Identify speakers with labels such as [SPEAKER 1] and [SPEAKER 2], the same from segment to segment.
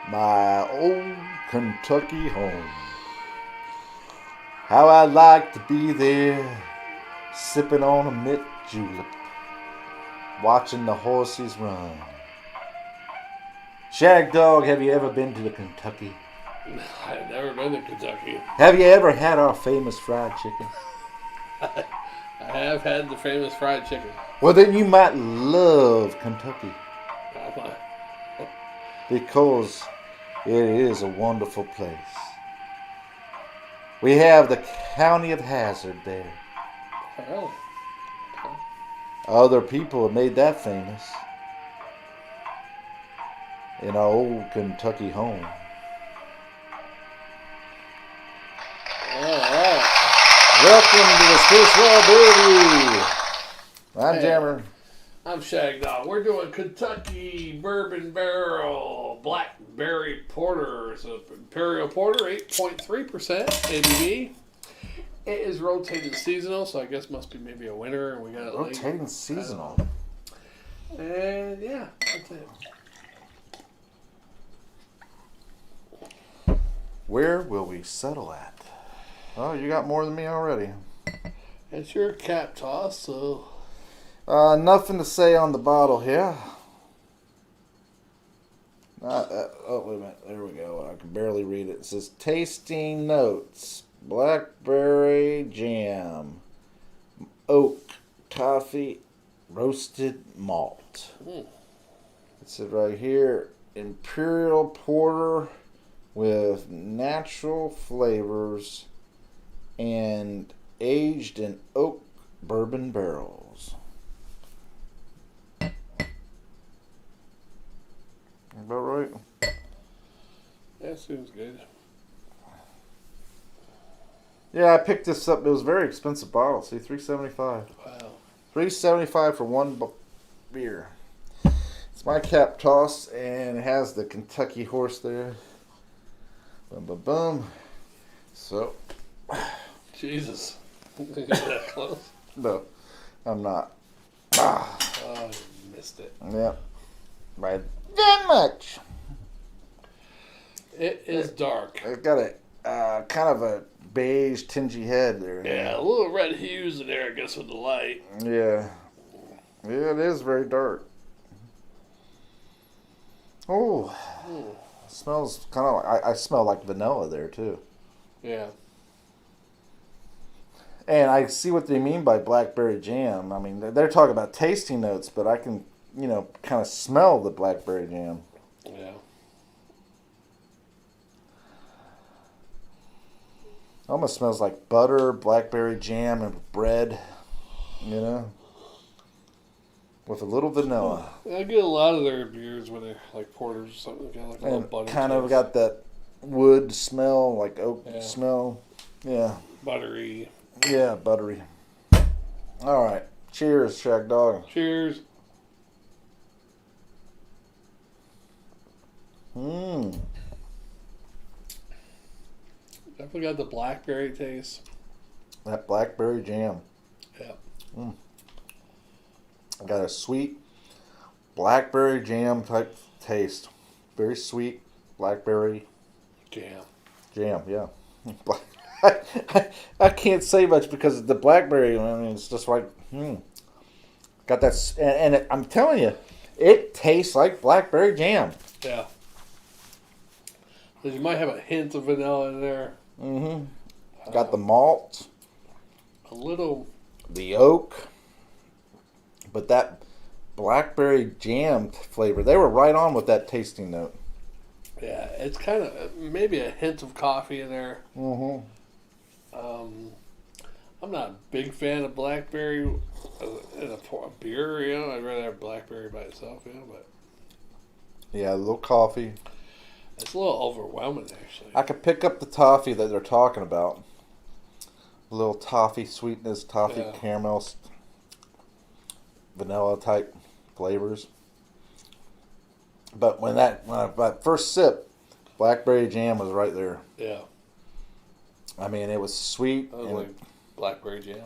[SPEAKER 1] My old Kentucky home. How I'd like to be there, sipping on a mint julep, watching the horses run. Shagdog, have you ever been to Kentucky?
[SPEAKER 2] I've never been to Kentucky.
[SPEAKER 1] Have you ever had our famous fried chicken?
[SPEAKER 2] I have had the famous fried chicken.
[SPEAKER 1] Well, then you might love Kentucky because it is a wonderful place. We have the county of Hazard there.
[SPEAKER 2] Oh.
[SPEAKER 1] Other people have made that famous in our old Kentucky home.
[SPEAKER 2] Alright.
[SPEAKER 1] Welcome to the Space World Brewery. I'm
[SPEAKER 2] Hey.
[SPEAKER 1] Jammer.
[SPEAKER 2] I'm Shagdog. We're doing Kentucky Bourbon Barrel Blackberry Porter. It's an Imperial Porter, 8.3% ABV. It is rotated seasonal, so I guess must be maybe a winter. And we got it
[SPEAKER 1] Rotating seasonal.
[SPEAKER 2] And yeah, that's it.
[SPEAKER 1] Where will we settle at? Oh, you got more than me already.
[SPEAKER 2] It's your cap toss, so
[SPEAKER 1] Nothing to say on the bottle here. Oh, wait a minute. There we go. I can barely read it. It says tasting notes. Blackberry jam. Oak. Toffee. Roasted malt. It says right here, Imperial Porter with natural flavors and aged in oak bourbon barrels. About right?
[SPEAKER 2] that seems good.
[SPEAKER 1] Yeah, I picked this up. It was a very expensive bottle. See, $3.75.
[SPEAKER 2] Wow.
[SPEAKER 1] $3.75 for one beer. It's my cap toss, and it has the Kentucky horse there. Boom, boom, boom. So,
[SPEAKER 2] Jesus. Is that close?
[SPEAKER 1] no, I'm not.
[SPEAKER 2] Oh, you missed it.
[SPEAKER 1] Yep. By that much.
[SPEAKER 2] It is dark.
[SPEAKER 1] It's got a kind of a beige, tingy head there.
[SPEAKER 2] Yeah, a little red hues in there, I guess, with the light.
[SPEAKER 1] Yeah. Yeah, it is very dark. Oh. It smells kind of like, I smell like vanilla there, too.
[SPEAKER 2] Yeah.
[SPEAKER 1] And I see what they mean by blackberry jam. I mean, they're talking about tasting notes, but I can, kind of smell the blackberry jam.
[SPEAKER 2] Yeah.
[SPEAKER 1] Almost smells like butter, blackberry jam, and bread, with a little vanilla.
[SPEAKER 2] I get a lot of their beers when they're like porters or something. Got like a little
[SPEAKER 1] And
[SPEAKER 2] butter
[SPEAKER 1] kind of
[SPEAKER 2] taste.
[SPEAKER 1] got that wood smell, like oak
[SPEAKER 2] Yeah.
[SPEAKER 1] smell. Yeah.
[SPEAKER 2] Buttery.
[SPEAKER 1] Yeah, buttery. All right. Cheers, Shagdog.
[SPEAKER 2] Cheers. Definitely got the blackberry taste.
[SPEAKER 1] That blackberry jam.
[SPEAKER 2] Yeah.
[SPEAKER 1] I got a sweet blackberry jam type taste. Very sweet blackberry
[SPEAKER 2] Jam.
[SPEAKER 1] jam, yeah. I can't say much because the blackberry, I mean, it's just like, Got that, and I'm telling you, it tastes like blackberry jam.
[SPEAKER 2] Yeah. You might have a hint of vanilla in there.
[SPEAKER 1] Mm-hmm. Got the malt,
[SPEAKER 2] A little.
[SPEAKER 1] the oak, but that blackberry jam flavor, they were right on with that tasting note.
[SPEAKER 2] Yeah, it's kind of maybe a hint of coffee in there.
[SPEAKER 1] Mm-hmm.
[SPEAKER 2] I'm not a big fan of blackberry in a beer. I'd rather have blackberry by itself. But
[SPEAKER 1] Yeah, a little coffee.
[SPEAKER 2] it's a little overwhelming actually.
[SPEAKER 1] I could pick up the toffee that they're talking about. A little toffee sweetness, toffee
[SPEAKER 2] Yeah.
[SPEAKER 1] caramel, vanilla type flavors. But when I first sip, blackberry jam was right there.
[SPEAKER 2] Yeah,
[SPEAKER 1] I mean, it was sweet.
[SPEAKER 2] I was
[SPEAKER 1] and
[SPEAKER 2] like blackberry jam.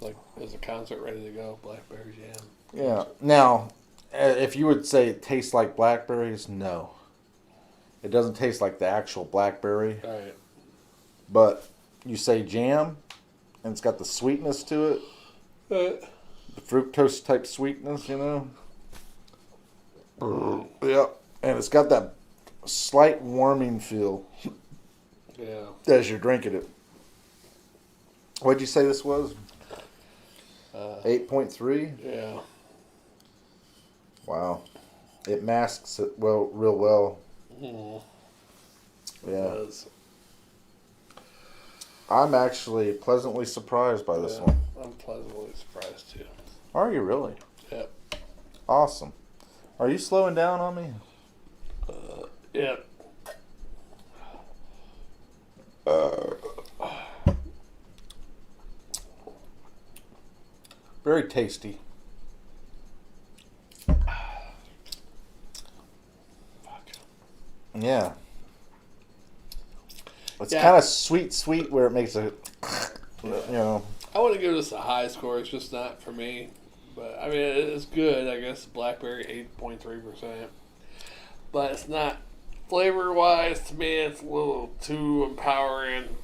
[SPEAKER 2] Like, is a concert ready to go? Blackberry jam.
[SPEAKER 1] yeah. Now, if you would say it tastes like blackberries, no. It doesn't taste like the actual blackberry.
[SPEAKER 2] Right.
[SPEAKER 1] But you say jam, and it's got the sweetness to it. The fructose type sweetness, you know. Yeah, and it's got that slight warming feel.
[SPEAKER 2] Yeah.
[SPEAKER 1] As you're drinking it. What'd you say this was? 8.3?
[SPEAKER 2] Yeah.
[SPEAKER 1] Wow. It masks it real well.
[SPEAKER 2] Mm.
[SPEAKER 1] Yeah. I'm actually pleasantly surprised by this one.
[SPEAKER 2] I'm pleasantly surprised too.
[SPEAKER 1] Are you really?
[SPEAKER 2] Yep.
[SPEAKER 1] Awesome. Are you slowing down on me?
[SPEAKER 2] Yep.
[SPEAKER 1] Very tasty. Yeah. It's kind of sweet where it makes a, you know.
[SPEAKER 2] I want to give this a high score. It's just not for me. But, I mean, it's good. I guess Blackberry, 8.3%. But it's not, flavor-wise, to me, it's a little too empowering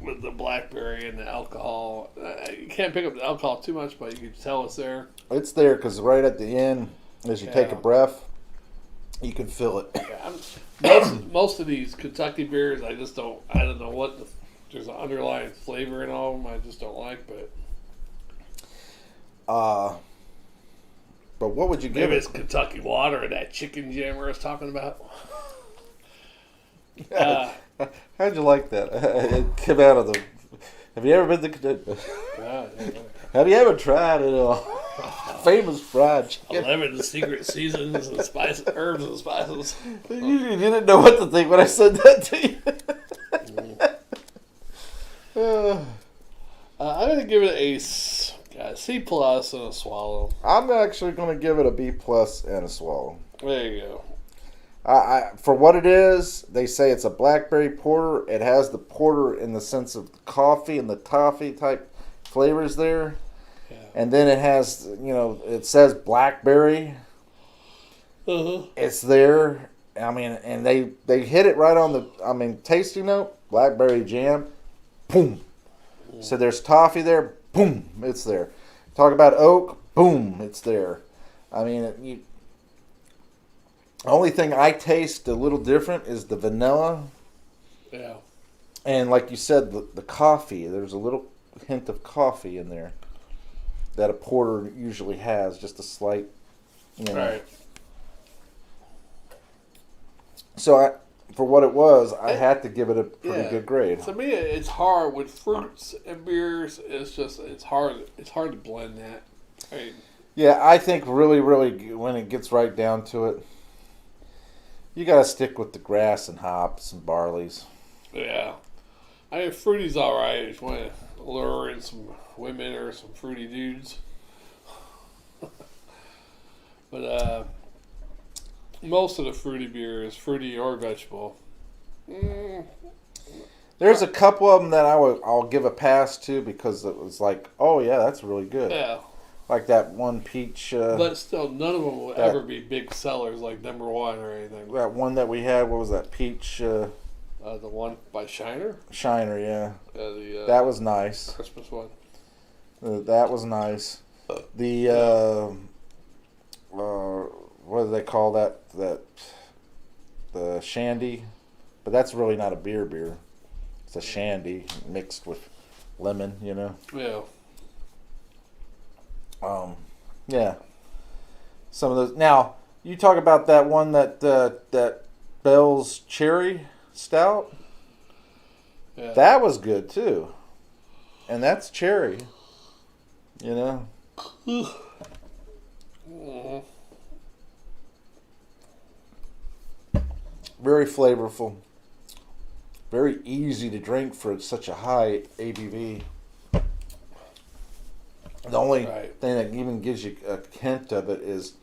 [SPEAKER 2] with the blackberry and the alcohol. You can't pick up the alcohol too much, but you can tell it's there.
[SPEAKER 1] It's there because right at the end, as you take a breath, you can feel it.
[SPEAKER 2] Yeah, most of these Kentucky beers, I don't know what there's an underlying flavor in all of them I just don't like, but
[SPEAKER 1] what would you give
[SPEAKER 2] maybe
[SPEAKER 1] it?
[SPEAKER 2] it's Kentucky water and that chicken jammer I was talking about.
[SPEAKER 1] How'd you like that? It came out of the. Have you ever been to? Have you ever tried it? Famous fried chicken.
[SPEAKER 2] 11 secret seasons and herbs and spices.
[SPEAKER 1] You didn't know what to think when I said that to you.
[SPEAKER 2] I'm going to give it a C plus and a swallow.
[SPEAKER 1] I'm actually going to give it a B plus and a swallow.
[SPEAKER 2] There you go.
[SPEAKER 1] For what it is, they say it's a blackberry porter. It has the porter in the sense of coffee and the toffee type flavors there.
[SPEAKER 2] Yeah.
[SPEAKER 1] And then it has, it says blackberry.
[SPEAKER 2] Uh-huh.
[SPEAKER 1] It's there. I mean, and they hit it right on the, tasting note, blackberry jam, boom. So there's toffee there, boom, it's there. Talk about oak, boom, it's there. I mean, the only thing I taste a little different is the vanilla.
[SPEAKER 2] Yeah.
[SPEAKER 1] And like you said, the coffee, there's a little hint of coffee in there that a porter usually has, just a slight,
[SPEAKER 2] Right.
[SPEAKER 1] So for what it was, I had to give it a pretty good grade.
[SPEAKER 2] To me, it's hard with fruits and beers. It's hard to blend that. Right.
[SPEAKER 1] Yeah, I think really, when it gets right down to it, you got to stick with the grass and hops and barleys.
[SPEAKER 2] Yeah. I mean, fruity's all right if you want to lure in some women or some fruity dudes. But most of the fruity beer is fruity or vegetable.
[SPEAKER 1] There's a couple of them that I'll give a pass to because it was like, oh yeah, that's really good.
[SPEAKER 2] Yeah.
[SPEAKER 1] Like that one peach.
[SPEAKER 2] But still, none of them will ever be big sellers like number one or anything.
[SPEAKER 1] That one that we had, what was that peach?
[SPEAKER 2] The one by Shiner.
[SPEAKER 1] Shiner, yeah.
[SPEAKER 2] The
[SPEAKER 1] that was nice.
[SPEAKER 2] Christmas one.
[SPEAKER 1] That was nice. The what do they call that? The shandy, but that's really not a beer. It's a shandy mixed with lemon,
[SPEAKER 2] Yeah.
[SPEAKER 1] Yeah. Some of those. Now you talk about that one that Bell's Cherry Stout.
[SPEAKER 2] Yeah.
[SPEAKER 1] That was good too, and that's cherry.
[SPEAKER 2] Mm-hmm.
[SPEAKER 1] Very flavorful. Very easy to drink for such a high ABV. The only thing that even gives you a hint of it is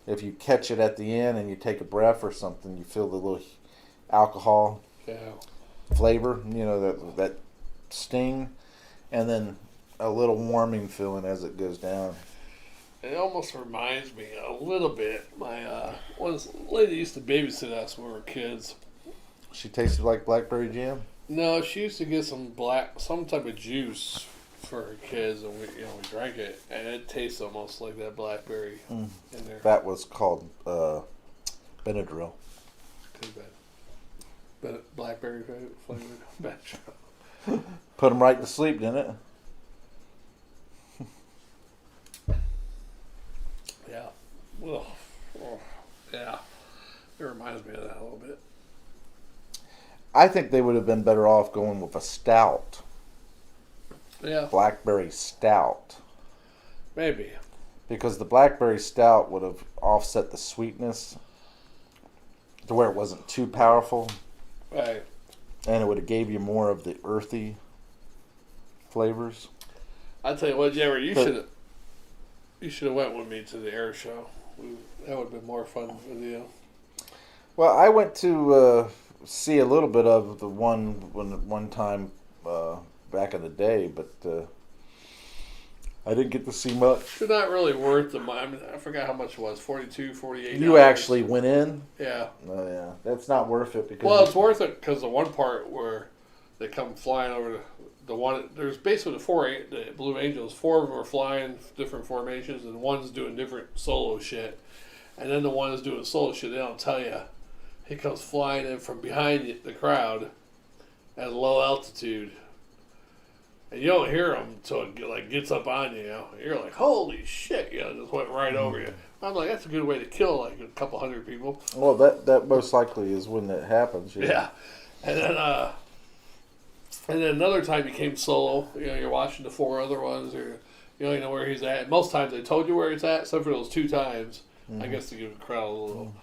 [SPEAKER 1] if you catch it at the end and you take a breath or something, you feel the little alcohol flavor, that sting, and then a little warming feeling as it goes down.
[SPEAKER 2] It almost reminds me a little bit. My one lady used to babysit us when we were kids,
[SPEAKER 1] She tasted like blackberry jam.
[SPEAKER 2] No, she used to get some type of juice for her kids, and we drank it, and it tastes almost like that blackberry in there.
[SPEAKER 1] That was called Benadryl.
[SPEAKER 2] Too bad. Blackberry flavored Benadryl.
[SPEAKER 1] Put them right to sleep, didn't it?
[SPEAKER 2] Yeah. Ugh. Oh, yeah. It reminds me of that a little bit.
[SPEAKER 1] I think they would have been better off going with a stout.
[SPEAKER 2] Yeah.
[SPEAKER 1] Blackberry stout.
[SPEAKER 2] Maybe.
[SPEAKER 1] Because the blackberry stout would have offset the sweetness to where it wasn't too powerful.
[SPEAKER 2] Right.
[SPEAKER 1] And it would have gave you more of the earthy flavors.
[SPEAKER 2] I tell you what, Jerry, you should have went with me to the air show. That would have been more fun with you.
[SPEAKER 1] Well, I went to see a little bit of the one time back in the day, but I didn't get to see much.
[SPEAKER 2] It's not really worth the money. I mean, I forgot how much it was, $42, $48.
[SPEAKER 1] You actually went in?
[SPEAKER 2] Yeah.
[SPEAKER 1] Oh, yeah. That's not worth it because.
[SPEAKER 2] Well, it's worth it because the one part where they come flying over the one. There's basically the Blue Angels. 4 of them are flying different formations, and one's doing different solo shit. And then the one that's doing solo shit, they don't tell you. He comes flying in from behind the crowd at a low altitude. And you don't hear him until it gets up on you, You're like, holy shit, just went right over you. I'm like, that's a good way to kill like a couple hundred people.
[SPEAKER 1] Well, that most likely is when that happens.
[SPEAKER 2] Yeah. And then another time he came solo. You're watching the 4 other ones, or you know where he's at. Most times they told you where he's at, except for those 2 times. I guess to give the crowd a little.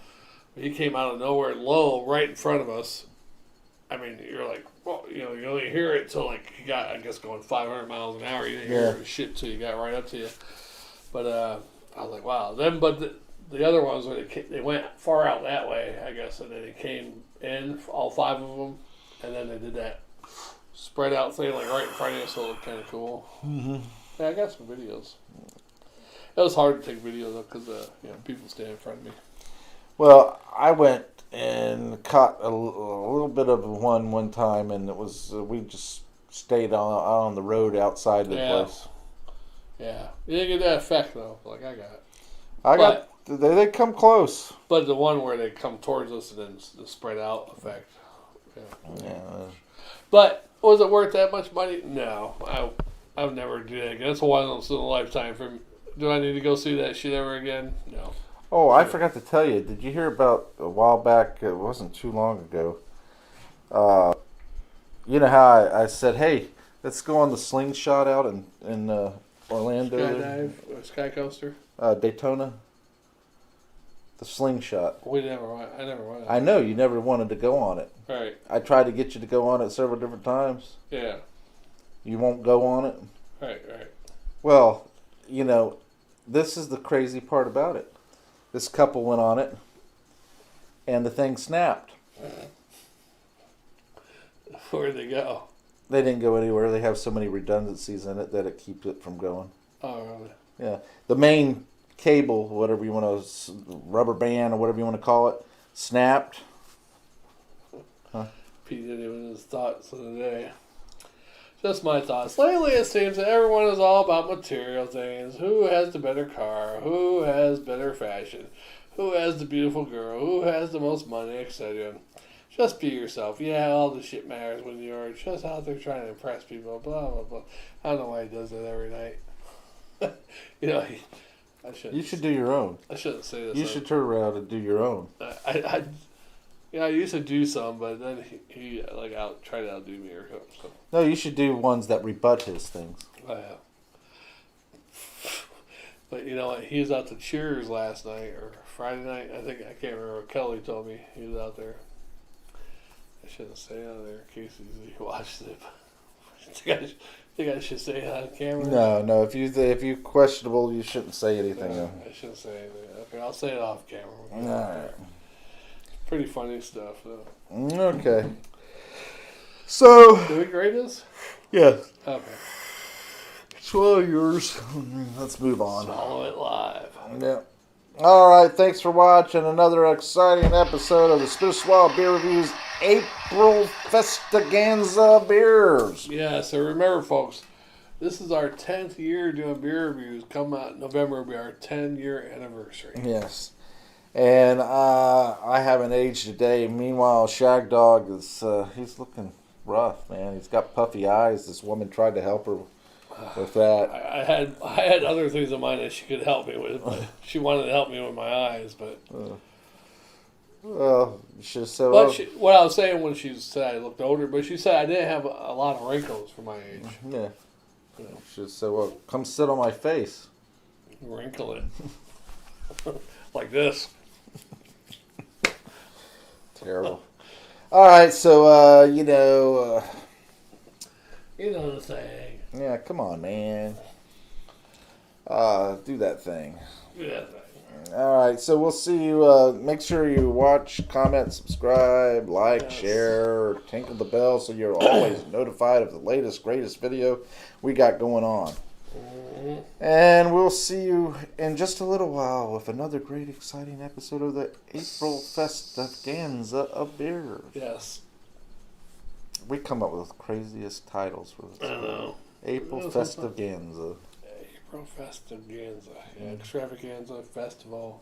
[SPEAKER 2] But he came out of nowhere, low, right in front of us. I mean, you're like, well, you only hear it till he got, I guess, going 500 miles an hour. You didn't hear shit till you got right up to you. But I was like, wow. Then, but the other ones, they went far out that way, I guess, and then they came in, all 5 of them, and then they did that spread out thing right in front of you, so it looked kind of cool. Mm-hmm. Yeah, I got some videos. It was hard to take videos of because people stand in front of me.
[SPEAKER 1] Well, I went and caught a little bit of one time, and it was we just stayed on the road outside the place.
[SPEAKER 2] Yeah, you didn't get that effect though, like I got.
[SPEAKER 1] They come close.
[SPEAKER 2] But the one where they come towards us and then the spread out effect.
[SPEAKER 1] Yeah.
[SPEAKER 2] But was it worth that much money? No, I would never do that again. That's a once in a lifetime for me. Do I need to go see that shit ever again? No.
[SPEAKER 1] Oh, I forgot to tell you. Did you hear about a while back? It wasn't too long ago. You know how I said, "Hey, let's go on the slingshot out in Orlando."
[SPEAKER 2] Skydive, or sky coaster.
[SPEAKER 1] Daytona. The slingshot.
[SPEAKER 2] I never went.
[SPEAKER 1] I know you never wanted to go on it.
[SPEAKER 2] Right.
[SPEAKER 1] I tried to get you to go on it several different times.
[SPEAKER 2] Yeah.
[SPEAKER 1] You won't go on it.
[SPEAKER 2] Right.
[SPEAKER 1] Well, this is the crazy part about it. This couple went on it, and the thing snapped.
[SPEAKER 2] Where'd they go?
[SPEAKER 1] They didn't go anywhere. They have so many redundancies in it that it keeps it from going.
[SPEAKER 2] Oh, really?
[SPEAKER 1] Yeah. The main cable, whatever you want to, rubber band or whatever you want to call it, snapped. Huh?
[SPEAKER 2] Pete didn't even his thoughts of the day. Just my thoughts. Lately, it seems that everyone is all about material things. Who has the better car? Who has better fashion? Who has the beautiful girl? Who has the most money, etc. Just be yourself. Yeah, all the shit matters when you're just out there trying to impress people. Blah, blah, blah. I don't know why he does that every night. I shouldn't.
[SPEAKER 1] You should do your own.
[SPEAKER 2] I shouldn't say this.
[SPEAKER 1] You should turn around and do your own.
[SPEAKER 2] I used to do some, but then he tried to outdo me or something. So.
[SPEAKER 1] No, you should do ones that rebut his things.
[SPEAKER 2] But you know what? He was out to Cheers last night or Friday night. I can't remember. Kelly told me he was out there. I shouldn't say on there in case he watched it. Think I should say it on camera?
[SPEAKER 1] No. If you questionable, you shouldn't say anything.
[SPEAKER 2] No, I shouldn't say anything. Okay, I'll say it off camera.
[SPEAKER 1] All right.
[SPEAKER 2] Pretty funny stuff, though.
[SPEAKER 1] Okay. So.
[SPEAKER 2] Do we grade this?
[SPEAKER 1] Yes.
[SPEAKER 2] Okay.
[SPEAKER 1] It's all yours. Let's move on.
[SPEAKER 2] Swallow it live.
[SPEAKER 1] Yeah. All right. Thanks for watching another exciting episode of the Spit Swallow Beer Reviews April Festaganza beers.
[SPEAKER 2] Yeah, so remember, folks, this is our 10th year doing beer reviews. Come out in November will be our 10-year anniversary.
[SPEAKER 1] Yes. And I haven't aged a day. Meanwhile, Shagdog is he's looking rough, man. He's got puffy eyes. This woman tried to help her with that.
[SPEAKER 2] I had other things in mind that she could help me with, but she wanted to help me with my eyes. But
[SPEAKER 1] Well, you should have said,
[SPEAKER 2] but what I was saying when she said I looked older, but she said I didn't have a lot of wrinkles for my age.
[SPEAKER 1] yeah. Should have said, well, come sit on my face.
[SPEAKER 2] Wrinkle it like this.
[SPEAKER 1] Terrible. All right, so
[SPEAKER 2] you know the thing.
[SPEAKER 1] Yeah, come on, man. Do that thing.
[SPEAKER 2] Do that thing.
[SPEAKER 1] All right, so we'll see you. Make sure you watch, comment, subscribe, like,
[SPEAKER 2] Yes.
[SPEAKER 1] share, tinkle the bell so you're always notified of the latest, greatest video we got going on.
[SPEAKER 2] Mm-hmm.
[SPEAKER 1] And we'll see you in just a little while with another great, exciting episode of the April Festaganza of beer.
[SPEAKER 2] Yes.
[SPEAKER 1] We come up with craziest titles for this.
[SPEAKER 2] I know.
[SPEAKER 1] April Festaganza.
[SPEAKER 2] April Festaganza. Yeah, extravaganza, festival,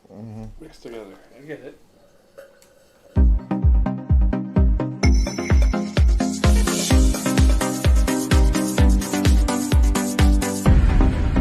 [SPEAKER 2] mixed together. I get it.